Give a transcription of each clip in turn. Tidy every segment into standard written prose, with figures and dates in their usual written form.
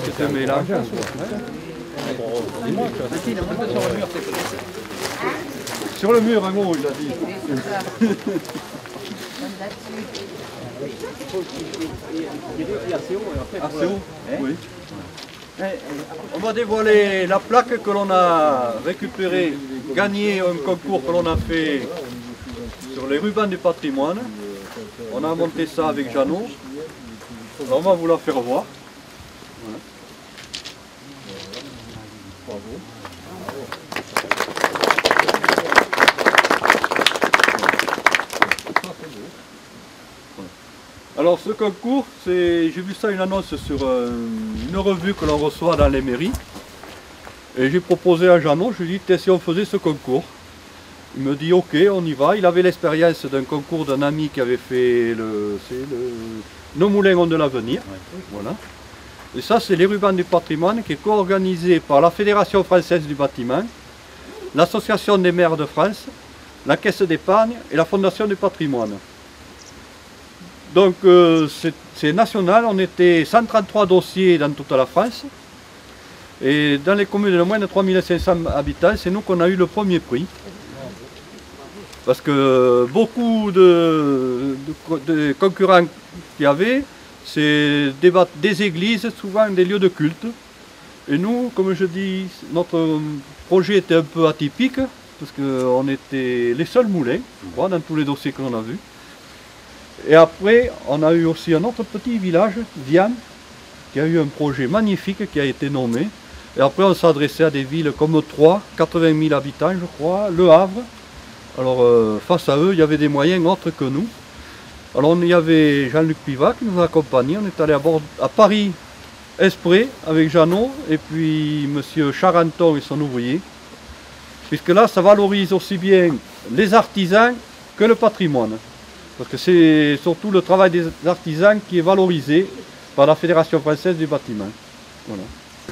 c'est un mélange. Sur le mur, un mot, il a dit. Oui. On va dévoiler la plaque que l'on a récupérée, gagnée un concours que l'on a fait sur les rubans du patrimoine. On a monté ça avec Jeannot. Alors on va vous la faire voir. Voilà. Bravo. Alors ce concours, j'ai vu ça une annonce sur une revue que l'on reçoit dans les mairies. Et j'ai proposé à Jeannot, je lui ai dit si on faisait ce concours. Il me dit ok, on y va. Il avait l'expérience d'un concours d'un ami qui avait fait Nos moulins ont de l'avenir. Voilà. Et ça c'est les rubans du patrimoine qui est co-organisé par la Fédération française du bâtiment, l'Association des maires de France, la Caisse d'épargne et la Fondation du patrimoine. Donc c'est national, on était 133 dossiers dans toute la France. Et dans les communes de moins de 3500 habitants, c'est nous qu'on a eu le premier prix. Parce que beaucoup de concurrents qu'il y avait, c'est des églises, souvent des lieux de culte. Et nous, comme je dis, notre projet était un peu atypique, parce qu'on était les seuls moulins, je crois, dans tous les dossiers que l'on a vus. Et après, on a eu aussi un autre petit village, Viane, qui a eu un projet magnifique qui a été nommé. Et après, on s'adressait à des villes comme Troyes, 80 000 habitants, je crois, Le Havre. Alors, face à eux, il y avait des moyens autres que nous. Alors, il y avait Jean-Luc Pivac qui nous a accompagnés. On est allé à Paris, Espré, avec Jeannot, et puis M. Charenton et son ouvrier. Puisque là, ça valorise aussi bien les artisans que le patrimoine. Parce que c'est surtout le travail des artisans qui est valorisé par la Fédération française du bâtiment. Voilà.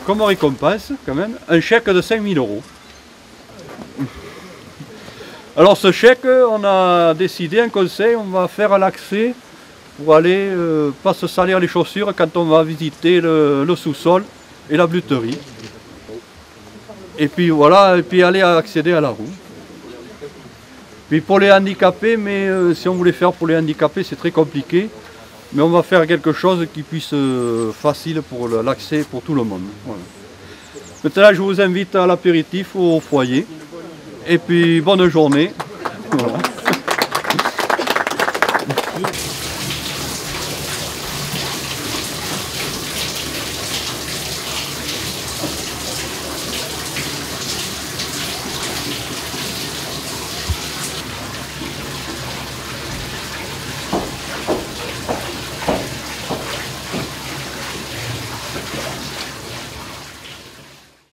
Comme récompense, quand même, un chèque de 5 000 €. Alors ce chèque, on a décidé, un conseil, on va faire l'accès pour aller, pas se salir les chaussures quand on va visiter le sous-sol et la bleuterie. Et puis voilà, et puis aller accéder à la roue. Puis pour les handicapés, mais si on voulait faire pour les handicapés, c'est très compliqué. Mais on va faire quelque chose qui puisse facile pour l'accès pour tout le monde. Voilà. Maintenant, je vous invite à l'apéritif au foyer. Et puis bonne journée. Voilà.